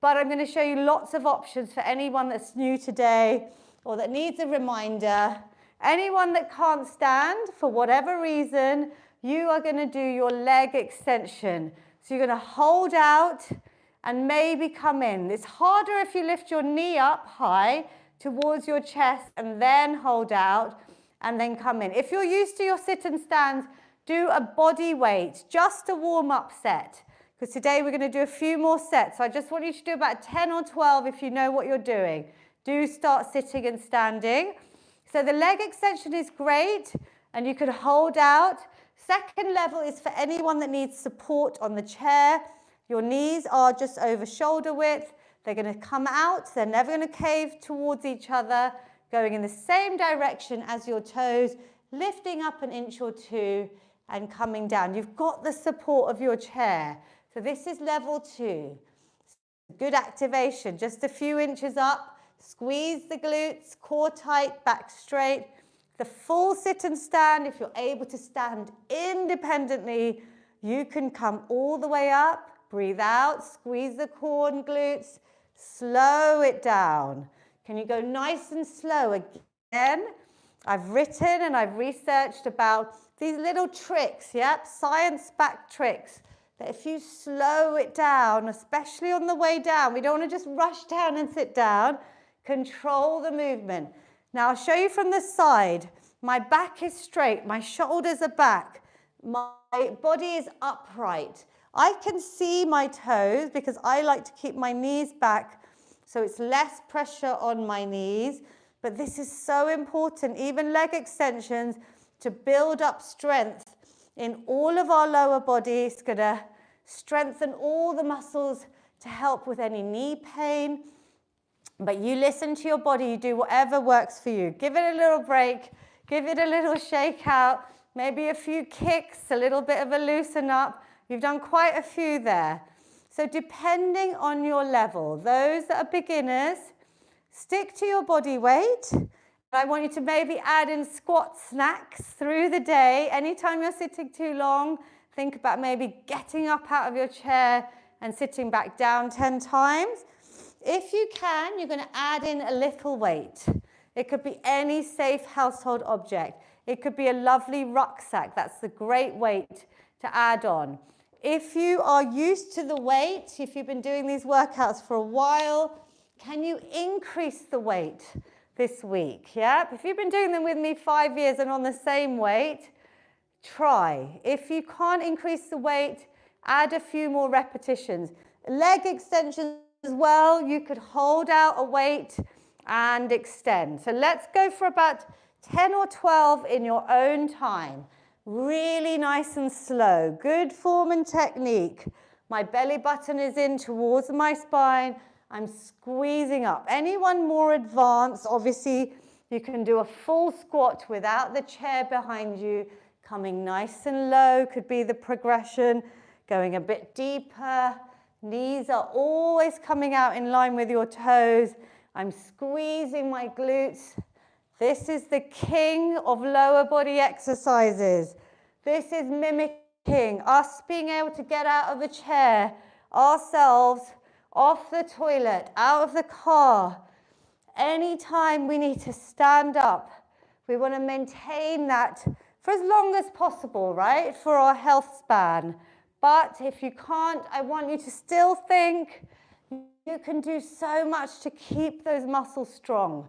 A: but I'm going to show you lots of options for anyone that's new today or that needs a reminder. Anyone that can't stand for whatever reason, you are going to do your leg extension. So you're going to hold out and maybe come in. It's harder if you lift your knee up high towards your chest and then hold out and then come in. If you're used to your sit and stands, do a body weight, just a warm-up set. Because today we're going to do a few more sets. So I just want you to do about 10 or 12 if you know what you're doing. Do start sitting and standing. So the leg extension is great, and you can hold out. Second level is for anyone that needs support on the chair. Your knees are just over shoulder width. They're going to come out. They're never going to cave towards each other, going in the same direction as your toes, lifting up an inch or two and coming down. You've got the support of your chair. So this is level 2. Good activation, just a few inches up. Squeeze the glutes, core tight, back straight. The full sit and stand, if you're able to stand independently, you can come all the way up, breathe out, squeeze the core and glutes, slow it down. Can you go nice and slow again? I've written and I've researched about these little tricks, yep, science-backed tricks, that if you slow it down, especially on the way down, we don't want to just rush down and sit down, control the movement. Now I'll show you from the side. My back is straight, my shoulders are back, my body is upright. I can see my toes because I like to keep my knees back so it's less pressure on my knees. But this is so important, even leg extensions, to build up strength in all of our lower body. It's going to strengthen all the muscles to help with any knee pain. But you listen to your body, you do whatever works for you. Give it a little break, give it a little shake out, maybe a few kicks, a little bit of a loosen up. You've done quite a few there. So depending on your level, those that are beginners, stick to your body weight. I want you to maybe add in squat snacks through the day. Anytime you're sitting too long, think about maybe getting up out of your chair and sitting back down 10 times. If you can, you're going to add in a little weight. It could be any safe household object. It could be a lovely rucksack. That's the great weight to add on. If you are used to the weight, if you've been doing these workouts for a while, can you increase the weight this week? Yeah? If you've been doing them with me 5 years and on the same weight, try. If you can't increase the weight, add a few more repetitions. Leg extensions as well, you could hold out a weight and extend. So let's go for about 10 or 12 in your own time. Really nice and slow. Good form and technique. My belly button is in towards my spine. I'm squeezing up. Anyone more advanced, obviously, you can do a full squat without the chair behind you. Coming nice and low could be the progression. Going a bit deeper. Knees are always coming out in line with your toes. I'm squeezing my glutes. This is the king of lower body exercises. This is mimicking us being able to get out of a chair, ourselves, off the toilet, out of the car. Anytime we need to stand up, we want to maintain that for as long as possible, right, for our health span. But if you can't, I want you to still think you can do so much to keep those muscles strong.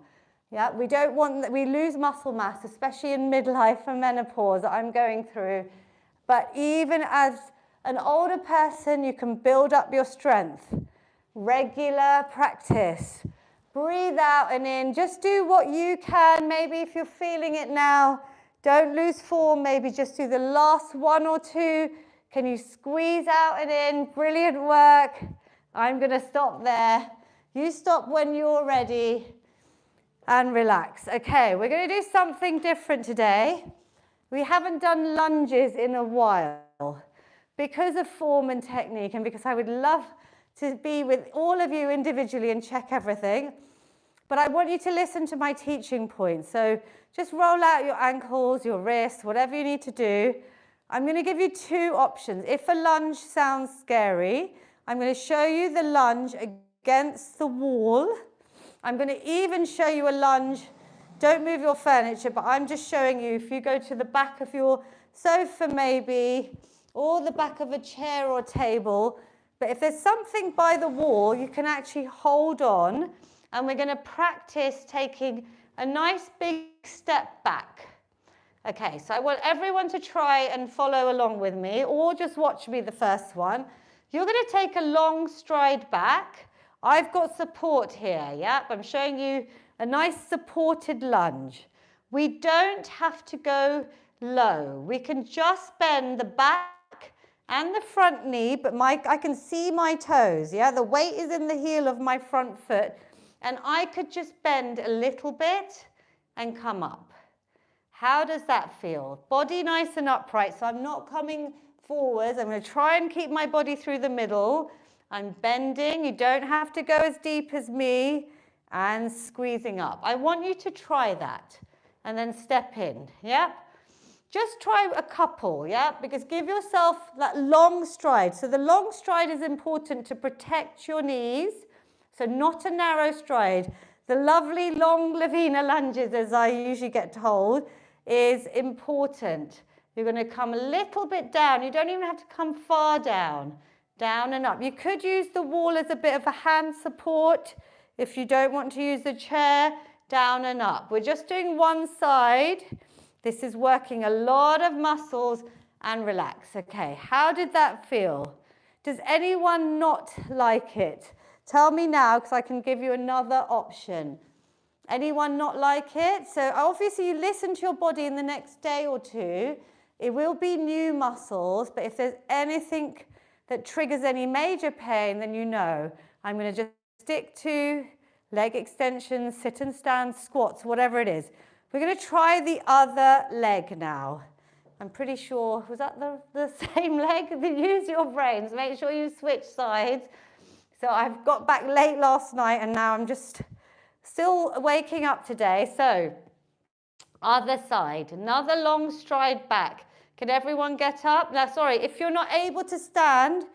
A: Yeah, we don't want that we lose muscle mass, especially in midlife and menopause that I'm going through. But even as an older person, you can build up your strength. Regular practice. Breathe out and in. Just do what you can. Maybe if you're feeling it now, don't lose form. Maybe just do the last 1 or 2. Can you squeeze out and in? Brilliant work. I'm going to stop there. You stop when you're ready. And relax. Okay, we're going to do something different today. We haven't done lunges in a while because of form and technique and because I would love to be with all of you individually and check everything. But I want you to listen to my teaching points. So just roll out your ankles, your wrists, whatever you need to do. I'm going to give you 2 options. If a lunge sounds scary, I'm going to show you the lunge against the wall. I'm going to even show you a lunge. Don't move your furniture, but I'm just showing you if you go to the back of your sofa maybe, or the back of a chair or table. But if there's something by the wall, you can actually hold on, and we're going to practice taking a nice big step back. Okay, so I want everyone to try and follow along with me, or just watch me the first one. You're going to take a long stride back. I've got support here, yep. I'm showing you a nice supported lunge. We don't have to go low. We can just bend the back and the front knee, but I can see my toes, yeah? The weight is in the heel of my front foot, and I could just bend a little bit and come up. How does that feel? Body nice and upright, so I'm not coming forwards. I'm going to try and keep my body through the middle. I'm bending. You don't have to go as deep as me, and squeezing up. I want you to try that and then step in, yeah? Just try a couple, yeah? Because give yourself that long stride. So the long stride is important to protect your knees, so not a narrow stride. The lovely long Lavina lunges, as I usually get told, is important. You're going to come a little bit down. You don't even have to come far down. Down and up. You could use the wall as a bit of a hand support if you don't want to use the chair. Down and up. We're just doing one side. This is working a lot of muscles, and relax. Okay, how did that feel? Does anyone not like it? Tell me now, because I can give you another option. Anyone not like it? So obviously you listen to your body in the next day or 2. It will be new muscles, but if there's anything that triggers any major pain, then you know. I'm going to just stick to leg extensions, sit and stand, squats, whatever it is. We're going to try the other leg now. I'm pretty sure, was that the same leg? Use your brains, make sure you switch sides. So I've got back late last night and now I'm just still waking up today. So other side, another long stride back. Can everyone get up? Now, sorry, if you're not able to stand,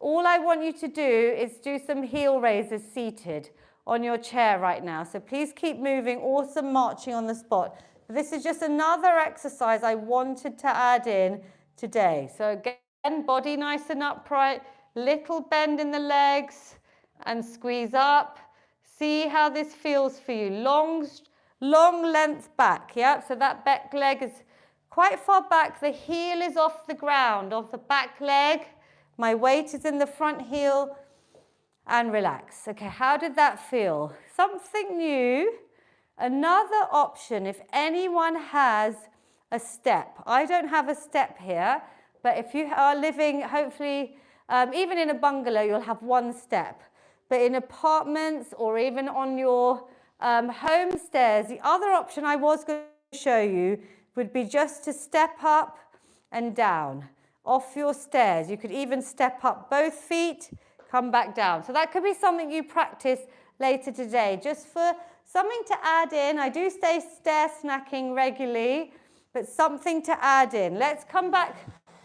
A: all I want you to do is do some heel raises seated on your chair right now. So please keep moving, awesome marching on the spot. This is just another exercise I wanted to add in today. So again, body nice and upright, little bend in the legs and squeeze up. See how this feels for you. Long length back, yeah? So that back leg is quite far back. The heel is off the ground, off the back leg. My weight is in the front heel, and relax. Okay, how did that feel? Something new Another option, if anyone has a step, I don't have a step here, but if you are living, hopefully, even in a bungalow, you'll have one step. But in apartments or even on your home stairs, the other option I was going to show you would be just to step up and down off your stairs. You could even step up both feet, come back down. So that could be something you practice later today, just for something to add in. I do stay stair snacking regularly, but something to add in. Let's come back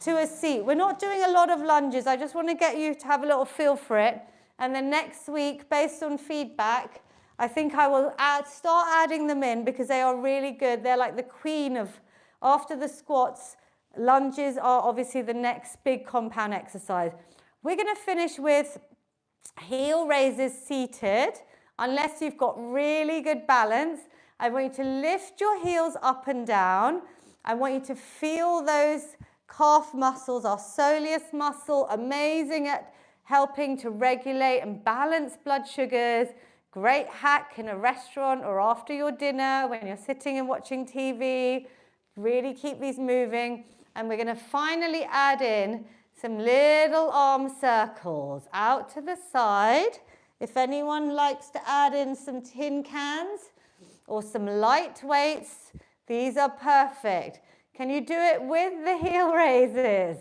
A: to a seat. We're not doing a lot of lunges. I just want to get you to have a little feel for it. And then next week, based on feedback, I think I will start adding them in because they are really good. They're like the queen of, after the squats, lunges are obviously the next big compound exercise. We're going to finish with heel raises seated. Unless you've got really good balance, I want you to lift your heels up and down. I want you to feel those calf muscles, our soleus muscle, amazing at helping to regulate and balance blood sugars. Great hack in a restaurant or after your dinner when you're sitting and watching TV. Really keep these moving. And we're going to finally add in some little arm circles out to the side. If anyone likes to add in some tin cans or some light weights, these are perfect. Can you do it with the heel raises?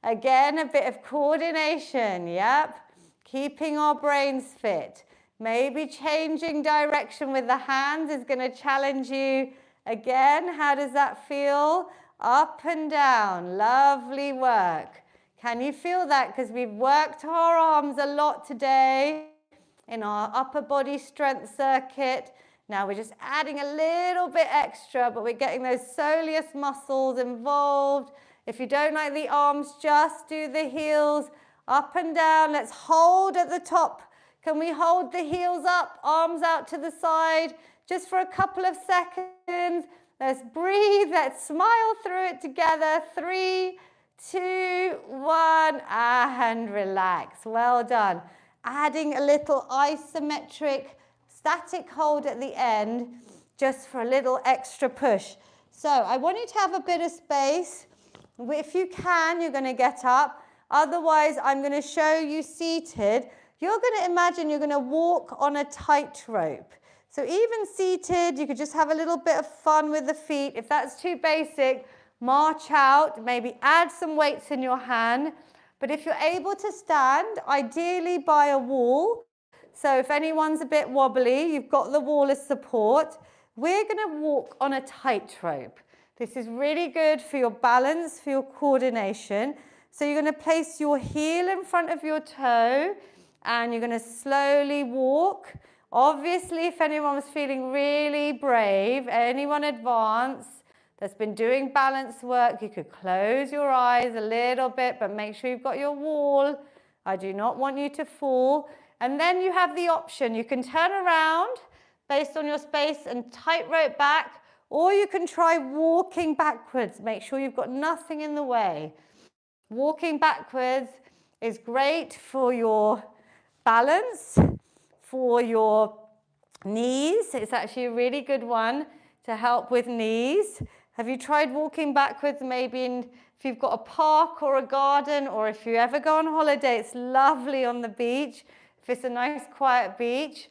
A: Again, a bit of coordination, yep. Keeping our brains fit. Maybe changing direction with the hands is going to challenge you. Again, how does that feel? Up and down, lovely work. Can you feel that? Because we've worked our arms a lot today in our upper body strength circuit. Now we're just adding a little bit extra, but we're getting those soleus muscles involved. If you don't like the arms, just do the heels up and down. Let's hold at the top. Can we hold the heels up, arms out to the side, just for a couple of seconds? Let's breathe, let's smile through it together. 3, 2, 1, and relax. Well done. Adding a little isometric static hold at the end, just for a little extra push. So I want you to have a bit of space. If you can, you're going to get up. Otherwise, I'm going to show you seated. You're going to imagine you're going to walk on a tightrope. So even seated, you could just have a little bit of fun with the feet. If that's too basic, march out, maybe add some weights in your hand. But if you're able to stand, ideally by a wall. So if anyone's a bit wobbly, you've got the wall as support. We're going to walk on a tightrope. This is really good for your balance, for your coordination. So you're going to place your heel in front of your toe and you're going to slowly walk. Obviously, if anyone was feeling really brave, anyone advanced that's been doing balance work, you could close your eyes a little bit, but make sure you've got your wall. I do not want you to fall. And then you have the option. You can turn around based on your space and tightrope back, or you can try walking backwards. Make sure you've got nothing in the way. Walking backwards is great for your balance, for your knees. It's actually a really good one to help with knees. Have you tried walking backwards maybe if you've got a park or a garden, or if you ever go on holiday? It's lovely on the beach. If it's a nice quiet beach,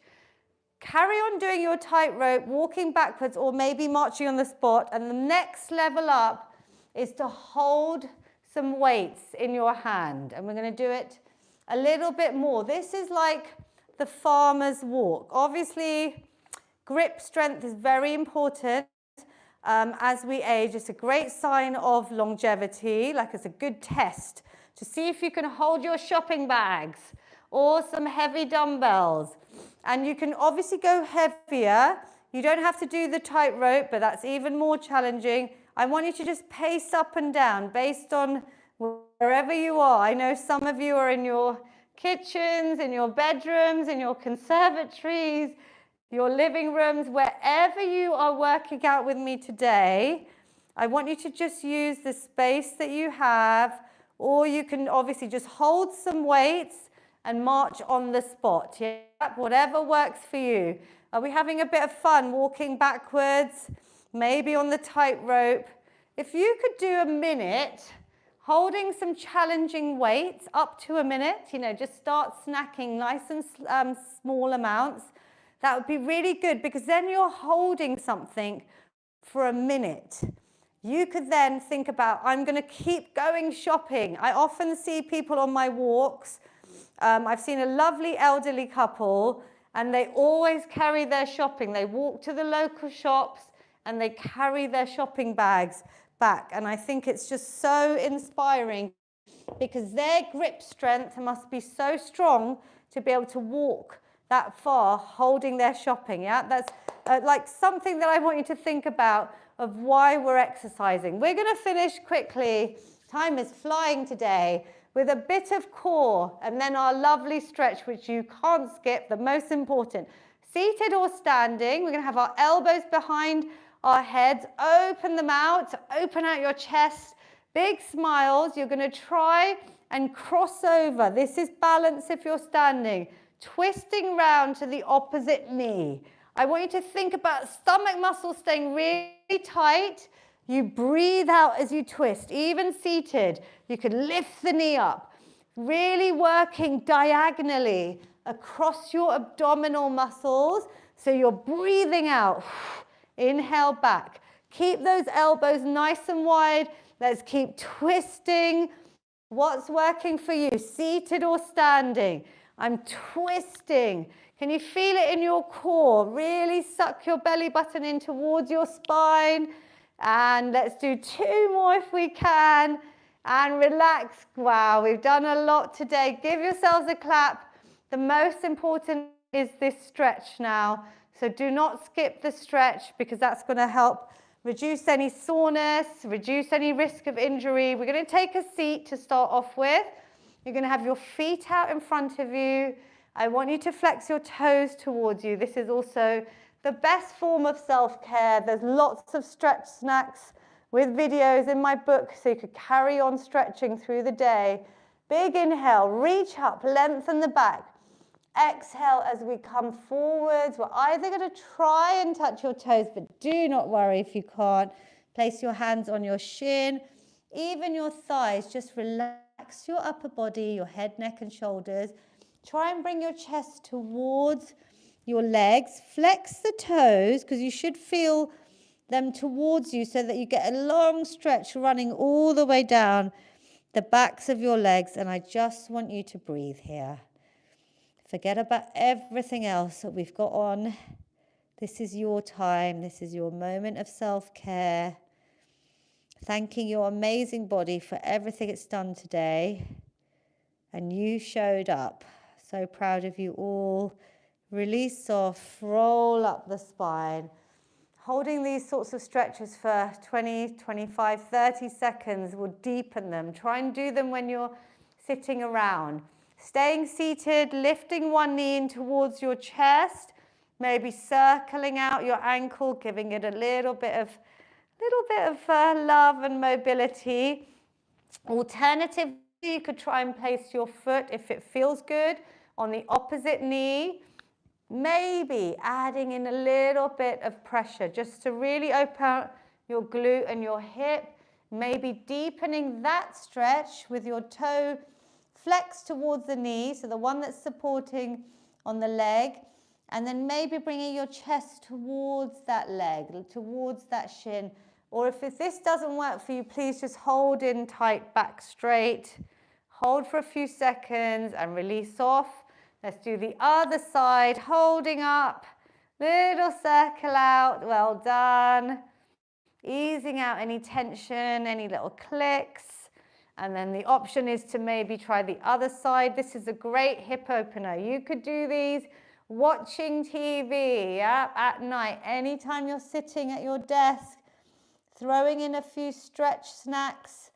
A: carry on doing your tightrope, walking backwards, or maybe marching on the spot. And the next level up is to hold some weights in your hand. And we're going to do it a little bit more. This is like the farmer's walk. Obviously, grip strength is very important as we age. It's a great sign of longevity, like it's a good test to see if you can hold your shopping bags or some heavy dumbbells. And you can obviously go heavier. You don't have to do the tightrope, but that's even more challenging. I want you to just pace up and down based on wherever you are. I know some of you are in your kitchens, in your bedrooms, in your conservatories, your living rooms, wherever you are working out with me today. I want you to just use the space that you have, or you can obviously just hold some weights and march on the spot. Yeah? Whatever works for you. Are we having a bit of fun walking backwards? Maybe on the tightrope. If you could do a minute, holding some challenging weights, up to a minute, you know, just start snacking nice and small amounts. That would be really good because then you're holding something for a minute. You could then think about, I'm going to keep going shopping. I often see people on my walks. I've seen a lovely elderly couple and they always carry their shopping. They walk to the local shops and they carry their shopping bags back. And I think it's just so inspiring because their grip strength must be so strong to be able to walk that far holding their shopping. Yeah, that's like something that I want you to think about of why we're exercising. We're going to finish quickly. Time is flying today with a bit of core and then our lovely stretch, which you can't skip, the most important. Seated or standing, we're going to have our elbows behind our heads, open them out, open out your chest, big smiles. You're going to try and cross over. This is balance if you're standing, twisting round to the opposite knee. I want you to think about stomach muscles staying really tight. You breathe out as you twist, even seated. You can lift the knee up, really working diagonally across your abdominal muscles. So you're breathing out. Inhale back. Keep those elbows nice and wide. Let's keep twisting. What's working for you, seated or standing? I'm twisting. Can you feel it in your core? Really suck your belly button in towards your spine. And let's do 2 more if we can. And relax. Wow, we've done a lot today. Give yourselves a clap. The most important is this stretch now. So do not skip the stretch because that's going to help reduce any soreness, reduce any risk of injury. We're going to take a seat to start off with. You're going to have your feet out in front of you. I want you to flex your toes towards you. This is also the best form of self-care. There's lots of stretch snacks with videos in my book so you could carry on stretching through the day. Big inhale, reach up, lengthen the back. Exhale as we come forwards. We're either going to try and touch your toes, but do not worry if you can't. Place your hands on your shin, even your thighs. Just relax your upper body, your head, neck, and shoulders. Try and bring your chest towards your legs. Flex the toes because you should feel them towards you so that you get a long stretch running all the way down the backs of your legs. And I just want you to breathe here. Forget about everything else that we've got on. This is your time. This is your moment of self-care. Thanking your amazing body for everything it's done today. And you showed up. So proud of you all. Release off, roll up the spine. Holding these sorts of stretches for 20, 25, 30 seconds will deepen them. Try and do them when you're sitting around. Staying seated, lifting one knee in towards your chest, maybe circling out your ankle, giving it a little bit of love and mobility. Alternatively, you could try and place your foot, if it feels good, on the opposite knee. Maybe adding in a little bit of pressure just to really open your glute and your hip. Maybe deepening that stretch with your toe flex towards the knee, so the one that's supporting on the leg, and then maybe bringing your chest towards that leg, towards that shin. Or if this doesn't work for you, please just hold in tight, back straight. Hold for a few seconds and release off. Let's do the other side, holding up, little circle out, well done. Easing out any tension, any little clicks. And then the option is to maybe try the other side. This is a great hip opener. You could do these watching TV, yeah, at night, anytime you're sitting at your desk, throwing in a few stretch snacks,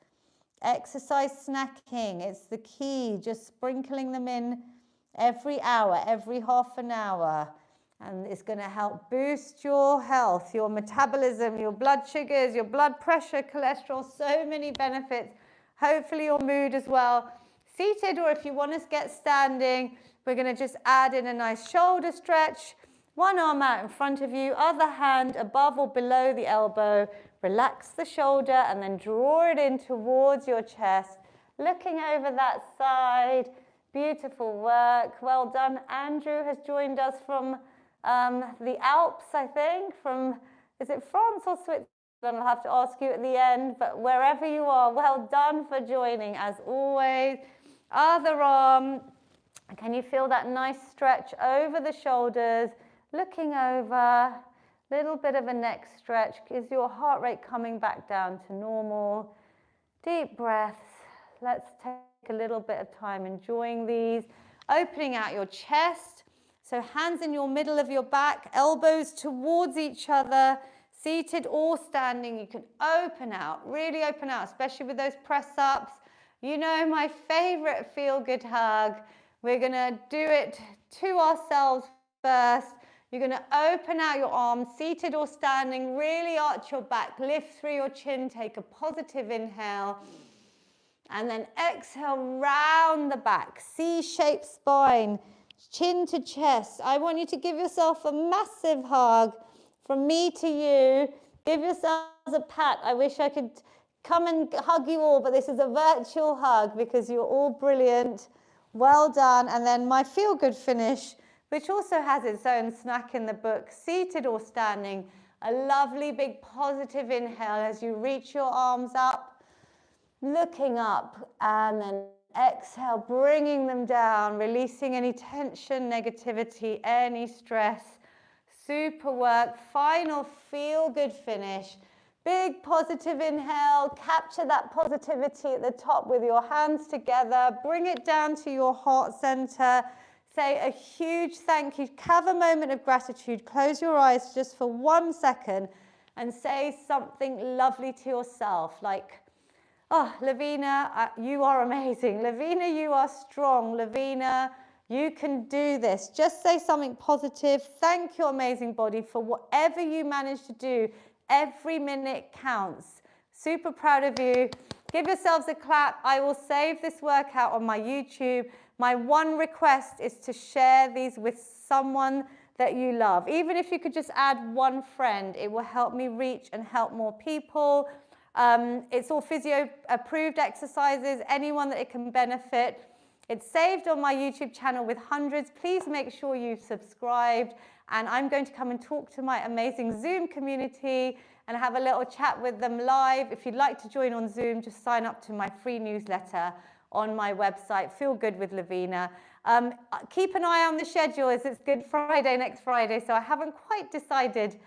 A: exercise snacking. It's the key, just sprinkling them in every hour, every half an hour. And it's going to help boost your health, your metabolism, your blood sugars, your blood pressure, cholesterol, so many benefits. Hopefully your mood as well. Seated, or if you want to get standing, we're going to just add in a nice shoulder stretch. One arm out in front of you, other hand above or below the elbow. Relax the shoulder and then draw it in towards your chest. Looking over that side. Beautiful work. Well done. Andrew has joined us from the Alps, I think. Is it France or Switzerland? I'll have to ask you at the end, but wherever you are, well done for joining as always. Other arm. Can you feel that nice stretch over the shoulders? Looking over, little bit of a neck stretch. Is your heart rate coming back down to normal? Deep breaths. Let's take a little bit of time enjoying these. Opening out your chest. So hands in your middle of your back, elbows towards each other, seated or standing. You can open out, really open out, especially with those press-ups. You know my favorite feel-good hug. We're gonna do it to ourselves first. You're gonna open out your arms, seated or standing, really arch your back, lift through your chin, take a positive inhale. And then exhale, round the back, C-shaped spine, chin to chest. I want you to give yourself a massive hug from me to you. Give yourselves a pat. I wish I could come and hug you all, but this is a virtual hug because you're all brilliant. Well done. And then my feel-good finish, which also has its own snack in the book, seated or standing. A lovely big positive inhale as you reach your arms up, looking up, and then exhale, bringing them down, releasing any tension, negativity, any stress. Super work. Final feel-good finish. Big positive inhale. Capture that positivity at the top with your hands together. Bring it down to your heart center. Say a huge thank you. Have a moment of gratitude. Close your eyes just for 1 second and say something lovely to yourself like, oh, Lavina, you are amazing. Lavina, you are strong. Lavina, you can do this. Just say something positive. Thank your amazing body for whatever you manage to do. Every minute counts. Super proud of you. Give yourselves a clap. I will save this workout on my YouTube. My one request is to share these with someone that you love. Even if you could just add one friend, it will help me reach and help more people. It's all physio approved exercises, anyone that it can benefit. It's saved on my YouTube channel with hundreds. Please make sure you've subscribed. And I'm going to come and talk to my amazing Zoom community and have a little chat with them live. If you'd like to join on Zoom, just sign up to my free newsletter on my website, Feel Good with Lavina. Keep an eye on the schedule as it's Good Friday next Friday, so I haven't quite decided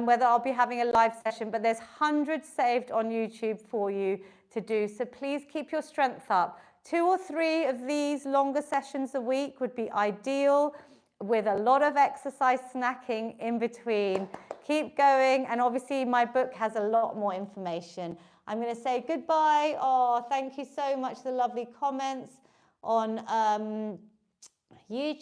A: whether I'll be having a live session, but there's hundreds saved on YouTube for you to do, so please keep your strength up. 2 or 3 of these longer sessions a week would be ideal, with a lot of exercise snacking in between. Keep going, and obviously my book has a lot more information. I'm going to say goodbye. Oh, thank you so much for the lovely comments on YouTube.